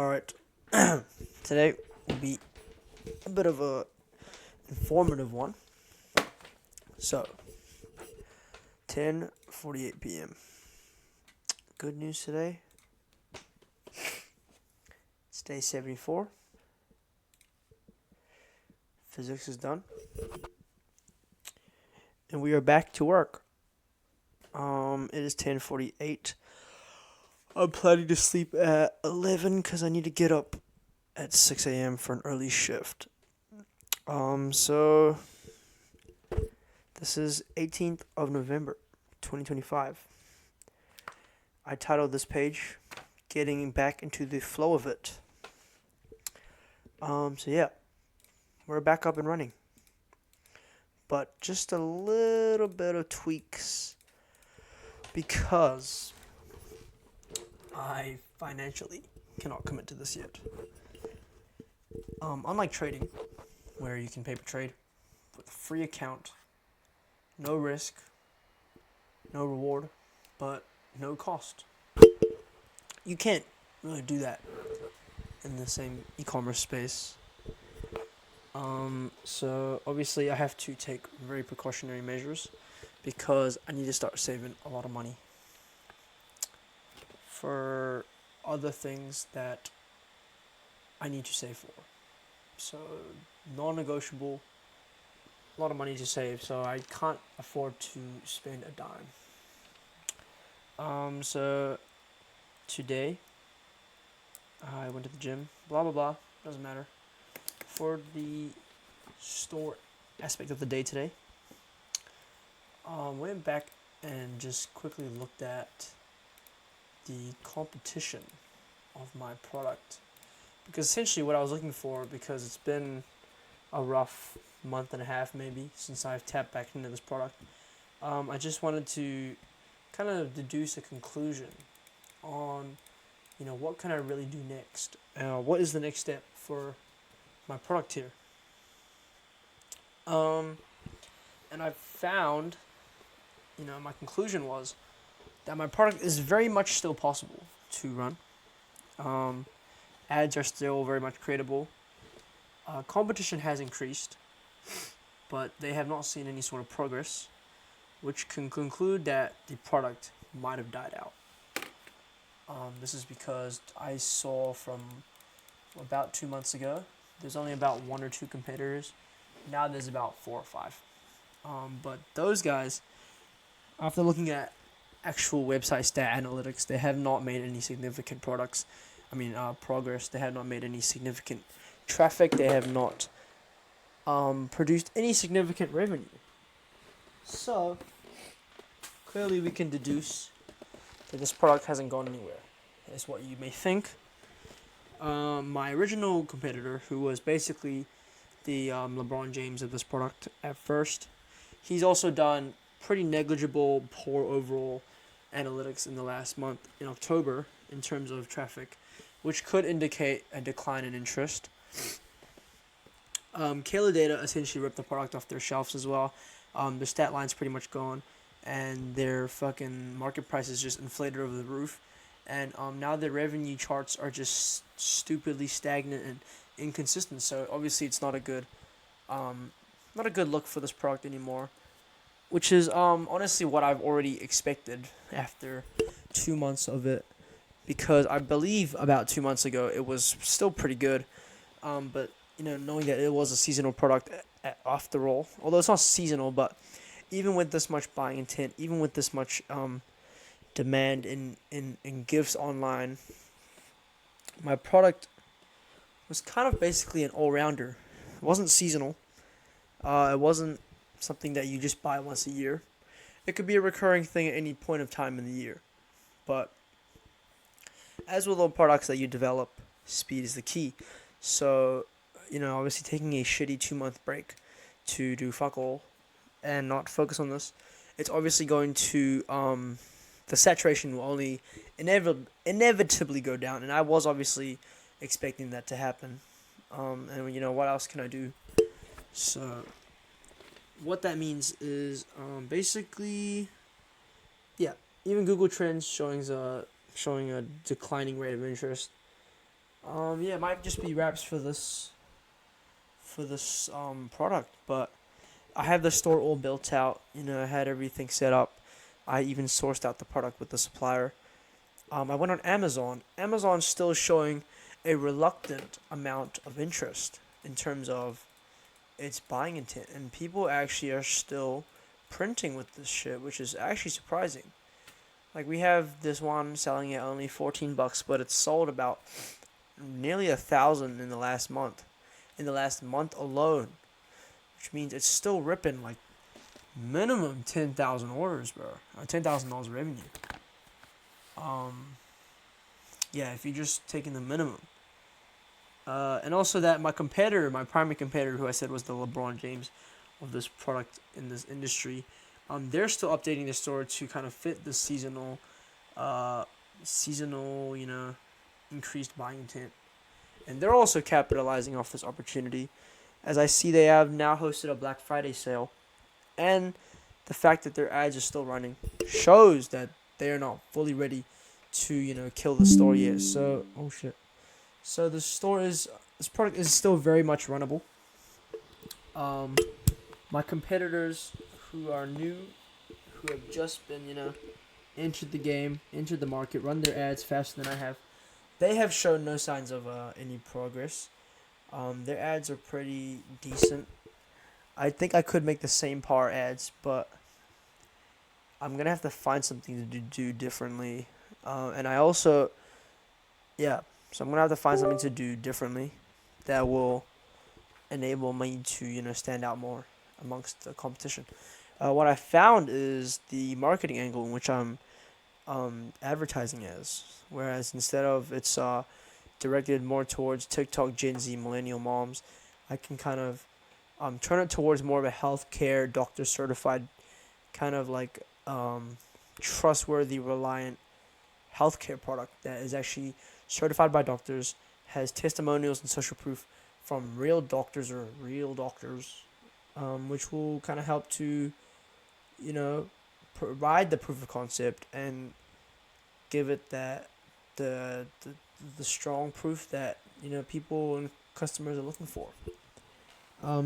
Alright, today will be a bit of a informative one. So, 10:48 p.m. Good news today. It's day 74. Physics is done. And we are back to work. It is 10:48. I'm planning to sleep at 11 because I need to get up at 6 a.m. for an early shift. So this is 18th of November, 2025. I titled this page, Getting Back into the Flow of It. So yeah, we're back up and running. But just a little bit of tweaks because I financially cannot commit to this yet. Unlike trading, where you can paper trade with a free account, no risk, no reward, but no cost. You can't really do that in the same e-commerce space. So obviously I have to take very precautionary measures because I need to start saving a lot of money for other things that I need to save for. So non-negotiable, a lot of money to save, so I can't afford to spend a dime. So today I went to the gym, blah blah blah, doesn't matter. For the store aspect of the day today, went back and just quickly looked at the competition of my product, because essentially what I was looking for, because it's been a rough month and a half maybe since I've tapped back into this product, I just wanted to kind of deduce a conclusion on, what can I really do next? What is the next step for my product here? And I found, my conclusion was that my product is very much still possible to run. Ads are still very much creatable. Competition has increased, but they have not seen any sort of progress, which can conclude that the product might have died out. This is because I saw from about 2 months ago, there's only about 1 or 2 competitors. Now there's about 4 or 5. But those guys, after looking at actual website stat analytics, they have not made any significant progress. They have not made any significant traffic. They have not produced any significant revenue. So clearly we can deduce that this product hasn't gone anywhere. That's what you may think. My original competitor, who was basically the LeBron James of this product at first, he's also done pretty negligible, poor overall analytics in the last month, in October, in terms of traffic, which could indicate a decline in interest. Kayla Data essentially ripped the product off their shelves as well. Their stat line's pretty much gone, and their fucking market price is just inflated over the roof. And now their revenue charts are just stupidly stagnant and inconsistent. So obviously it's not a good look for this product anymore, which is honestly what I've already expected after 2 months of it, because I believe about 2 months ago it was still pretty good, but knowing that it was a seasonal product after all, although it's not seasonal, but even with this much buying intent, even with this much demand in gifts online, my product was kind of basically an all-rounder. It wasn't seasonal. It wasn't something that you just buy once a year. It could be a recurring thing at any point of time in the year. But as with all products that you develop, speed is the key. So, obviously taking a shitty 2-month break to do fuck all and not focus on this, it's obviously going to, the saturation will only inevitably go down. And I was obviously expecting that to happen. And what else can I do? So what that means is basically, yeah, even Google Trends showing a declining rate of interest. Yeah, it might just be wraps for this product, but I have the store all built out. You know, I had everything set up. I even sourced out the product with the supplier. I went on Amazon. Amazon's still showing a reluctant amount of interest in terms of its buying intent, and people actually are still printing with this shit, which is actually surprising. Like we have this one selling at only $14, but it's sold about nearly 1,000 in the last month. In the last month alone, which means it's still ripping like minimum 10,000 orders, bro. $10,000 revenue. Um, yeah, if you're just taking the minimum. And also that my competitor, my primary competitor, who I said was the LeBron James of this product in this industry, they're still updating the store to kind of fit the uh, seasonal, increased buying intent, and they're also capitalizing off this opportunity, as I see they have now hosted a Black Friday sale, and the fact that their ads are still running shows that they are not fully ready to kill the store yet. So oh shit. So this product is still very much runnable. Um, my competitors who are new, who have just been entered the game, entered the market, run their ads faster than I have. They have shown no signs of any progress. Their ads are pretty decent. I think I could make the same par ads, but I'm gonna have to find something to do differently. And I also, yeah, so I'm gonna have to find something to do differently that will enable me to stand out more amongst the competition. What I found is the marketing angle in which I'm advertising as, whereas instead of it's directed more towards TikTok, Gen Z, millennial moms, I can kind of turn it towards more of a healthcare doctor certified kind of like trustworthy, reliant healthcare product that is actually certified by doctors, has testimonials and social proof from real doctors, which will kind of help to, you know, provide the proof of concept and give it that the the strong proof that people and customers are looking for.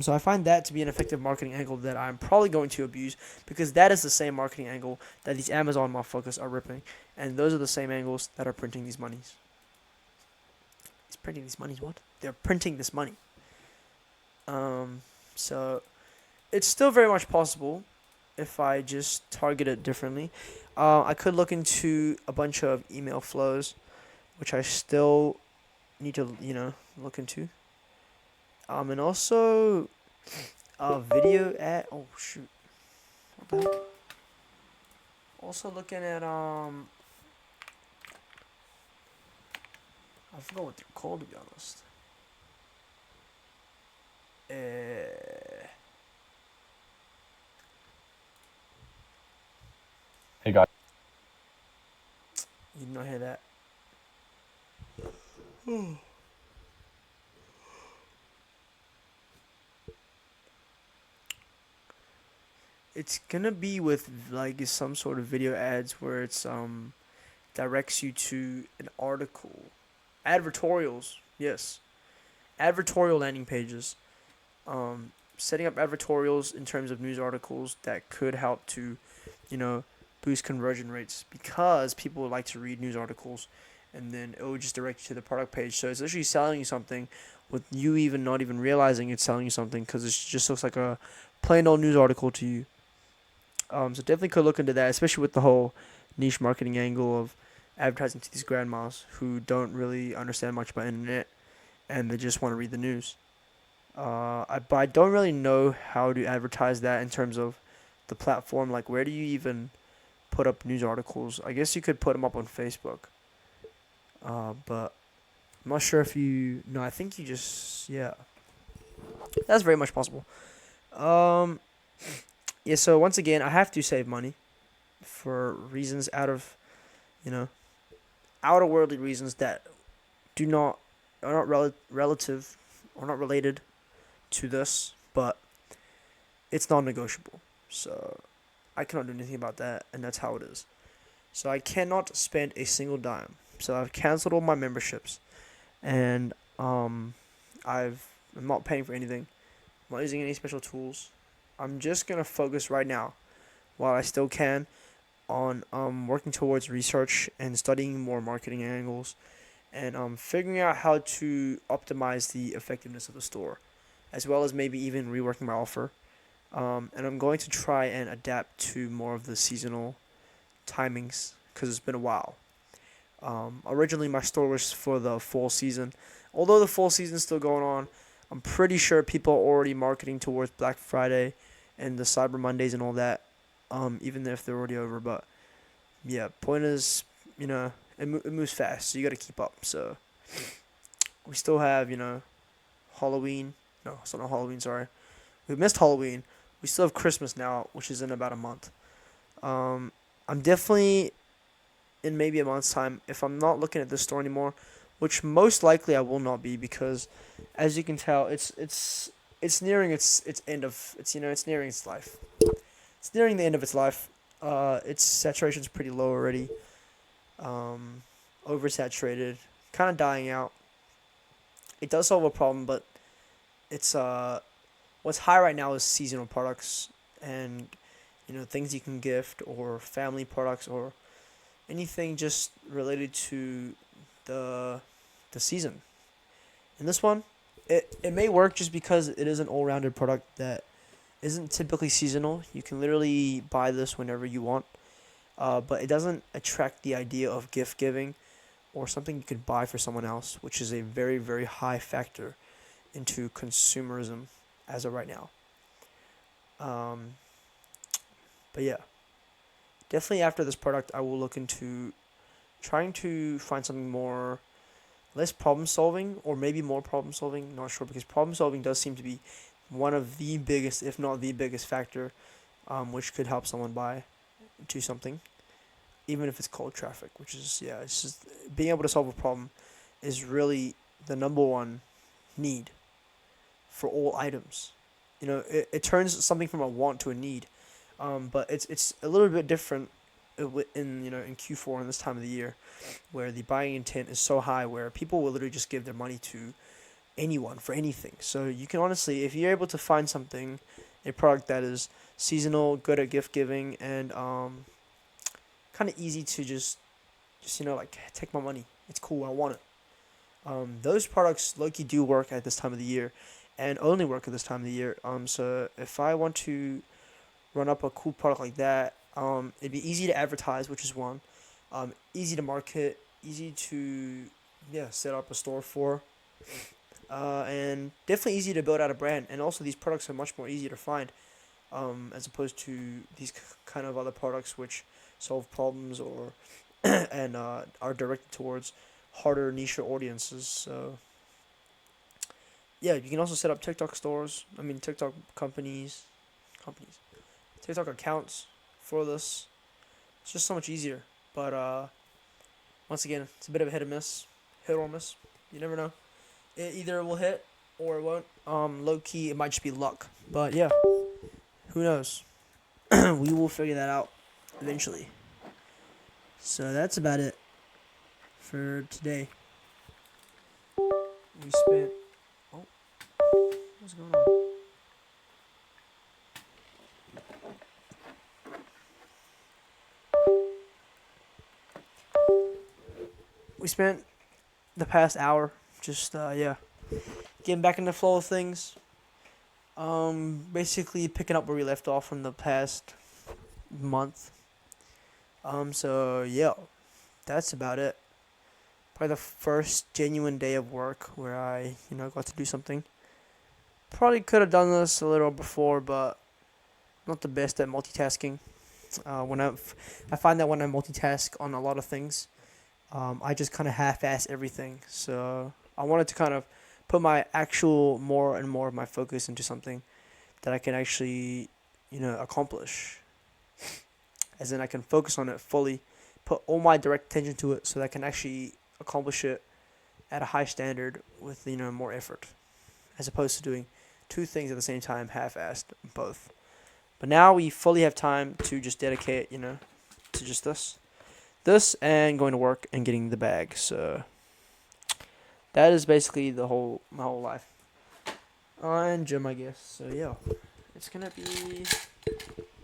So I find that to be an effective marketing angle that I'm probably going to abuse because that is the same marketing angle that these Amazon motherfuckers are ripping, and those are the same angles that are printing these monies. It's printing these monies. What? They're printing this money. So it's still very much possible if I just target it differently. I could look into a bunch of email flows, which I still need to look into. And also video at oh shoot, what the heck? Also looking at I forgot what they're called, to be honest. Uh, Hey guys, you did not hear that. It's gonna be with like some sort of video ads where it's directs you to an article, advertorials. Yes, advertorial landing pages. Setting up advertorials in terms of news articles that could help to, you know, boost conversion rates because people like to read news articles, and then it will just direct you to the product page. So it's literally selling you something, with you even not even realizing it's selling you something because it just looks like a plain old news article to you. So definitely could look into that, especially with the whole niche marketing angle of advertising to these grandmas who don't really understand much about internet and they just want to read the news. But I don't really know how to advertise that in terms of the platform. Like, where do you even put up news articles? I guess you could put them up on Facebook. But I'm not sure if you. No, I think you just. Yeah. That's very much possible. Um, yeah, so once again, I have to save money for reasons you know, outer worldly reasons that do not, are not relative or not related to this, but it's non-negotiable. So I cannot do anything about that, and that's how it is. So I cannot spend a single dime. So I've canceled all my memberships, and I'm not paying for anything. I'm not using any special tools. I'm just gonna focus right now, while I still can, on working towards research and studying more marketing angles, and figuring out how to optimize the effectiveness of the store, as well as maybe even reworking my offer. And I'm going to try and adapt to more of the seasonal timings because it's been a while. Originally, my store was for the fall season. Although the fall season's still going on, I'm pretty sure people are already marketing towards Black Friday and the Cyber Mondays and all that. Even if they're already over, but yeah, point is, it moves fast, so you got to keep up. So we still have, Halloween. No, it's not Halloween. Sorry, we missed Halloween. We still have Christmas now, which is in about a month. I'm definitely in maybe a month's time, if I'm not looking at this store anymore, which most likely I will not be because, as you can tell, it's nearing its end of it's nearing its life. It's nearing the end of its life. Its saturation's pretty low already. Oversaturated, kind of dying out. It does solve a problem, but it's what's high right now is seasonal products and things you can gift or family products or anything just related to the the season. And this one, it may work just because it is an all-rounded product that isn't typically seasonal. You can literally buy this whenever you want, but it doesn't attract the idea of gift giving or something you could buy for someone else, which is a very, very high factor into consumerism as of right now. Um, but yeah, definitely after this product, I will look into trying to find something more less problem solving or maybe more problem solving. Not sure because problem solving does seem to be one of the biggest, if not the biggest factor, which could help someone buy do something, even if it's cold traffic. Which is it's just being able to solve a problem is really the number one need for all items. It turns something from a want to a need, but it's a little bit different in Q4 in this time of the year, where the buying intent is so high, where people will literally just give their money to anyone for anything. So you can honestly, if you're able to find something, a product that is seasonal, good at gift giving, and kind of easy to just like take my money. It's cool. I want it. Those products low-key do work at this time of the year, and only work at this time of the year. So if I want to run up a cool product like that, it'd be easy to advertise, which is one. Easy to market, easy to set up a store for, and definitely easy to build out a brand. And also, these products are much more easy to find, as opposed to these kind of other products which solve problems or and are directed towards harder niche audiences. So yeah, you can also set up TikTok stores. I mean TikTok companies, TikTok accounts for this. It's just so much easier. But once again, it's a bit of a hit or miss. You never know. It either will hit or it won't. Low key, it might just be luck. But yeah, who knows? We will figure that out eventually. So that's about it for today. We spent. Oh, what's going on? We spent the past hour just getting back in the flow of things. Basically picking up where we left off from the past month. So yeah, that's about it. Probably the first genuine day of work where I got to do something. Probably could have done this a little before, but not the best at multitasking. I find that when I multitask on a lot of things, I just kind of half-ass everything. So I wanted to kind of put my actual more and more of my focus into something that I can actually, accomplish. As in, I can focus on it fully, put all my direct attention to it, so that I can actually accomplish it at a high standard with more effort, as opposed to doing two things at the same time, half-assed both. But now we fully have time to just dedicate, to just this and going to work and getting the bag. So that is basically my whole life. And gym, I guess. So yeah, it's gonna be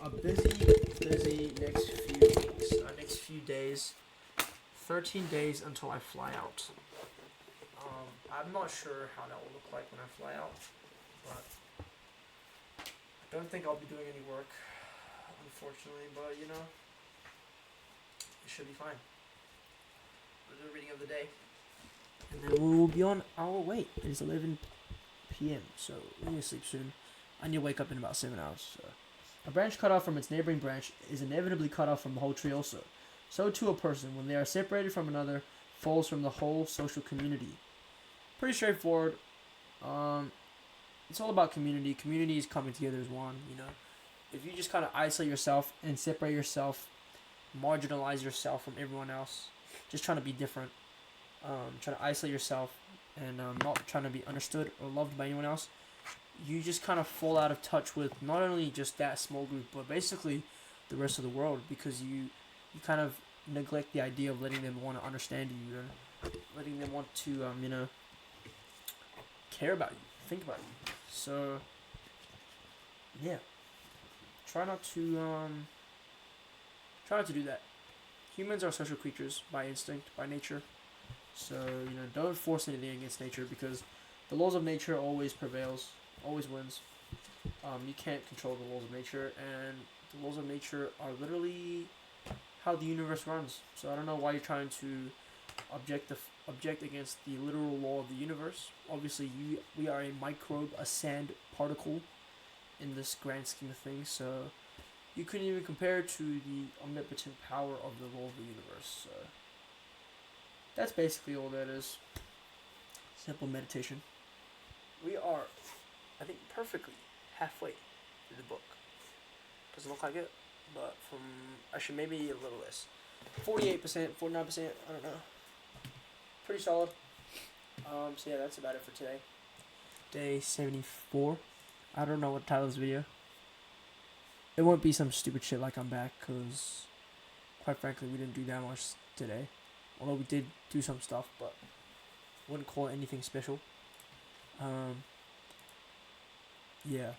a busy next few weeks, next few days. 13 days until I fly out. I'm not sure how that will look like when I fly out, but I don't think I'll be doing any work, unfortunately. But you know, it should be fine. We'll do a reading of the day, and then we will be on our way. It is 11 p.m. So we need to sleep soon. I need to wake up in about 7 hours. So. A branch cut off from its neighboring branch is inevitably cut off from the whole tree also. So too a person, when they are separated from another, falls from the whole social community. Pretty straightforward. It's all about community. Community is coming together as one, you know. If you just kind of isolate yourself and separate yourself, marginalize yourself from everyone else, just trying to be different, trying to isolate yourself and not trying to be understood or loved by anyone else, you just kind of fall out of touch with not only just that small group, but basically the rest of the world, because you kind of neglect the idea of letting them want to understand you and letting them want to, care about you, think about you. So, yeah, try not to do that. Humans are social creatures by instinct, by nature. So, don't force anything against nature, because the laws of nature always prevails, always wins. You can't control the laws of nature, and the laws of nature are literally how the universe runs. So I don't know why you're trying to object against the literal law of the universe. Obviously, we are a microbe, a sand particle in this grand scheme of things. So you couldn't even compare to the omnipotent power of the law of the universe. So that's basically all that is. Simple meditation. We are, I think, perfectly halfway through the book. Doesn't look like it, but from actually maybe a little less. 48%, 49%, I don't know. Pretty solid. So yeah, that's about it for today. Day 74. I don't know what the title of this video. It won't be some stupid shit like I'm back, because quite frankly we didn't do that much today. Although we did do some stuff, but wouldn't call it anything special. Yeah.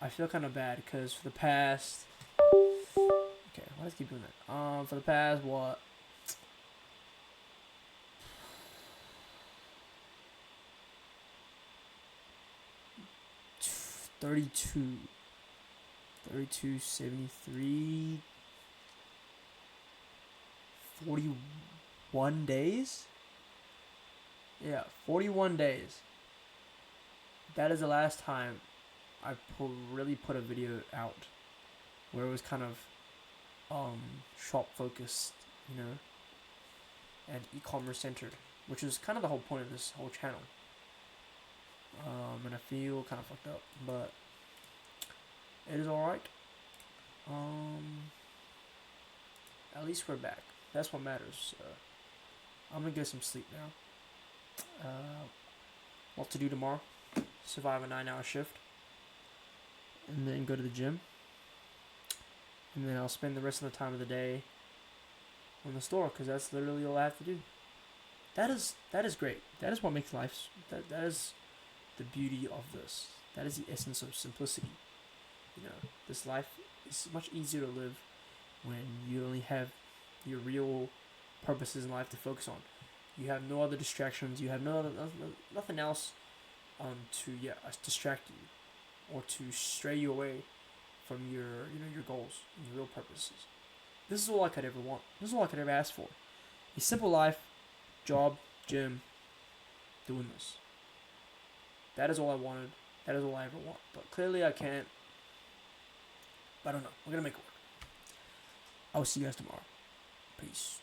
I feel kind of bad, because for the past... Okay, why does it keep doing that? For the past, what? 32, 73, 41 days? Yeah, 41 days. That is the last time I really put a video out where it was kind of shop focused, and e-commerce centered, which is kind of the whole point of this whole channel. And I feel kind of fucked up, but it is alright. At least we're back. That's what matters. I'm gonna get some sleep now. What to do tomorrow? Survive a 9-hour shift, and then go to the gym, and then I'll spend the rest of the time of the day on the store, because that's literally all I have to do. That is great. That is what makes life. That is the beauty of this. That is the essence of simplicity. This life is much easier to live when you only have your real purposes in life to focus on. You have no other distractions. You have nothing else to distract you or to stray you away from your goals and your real purposes. This is all I could ever want. This is all I could ever ask for. A simple life, job, gym, doing this. That is all I wanted. That is all I ever want. But clearly I can't. But I don't know. We're going to make it work. I will see you guys tomorrow. Peace.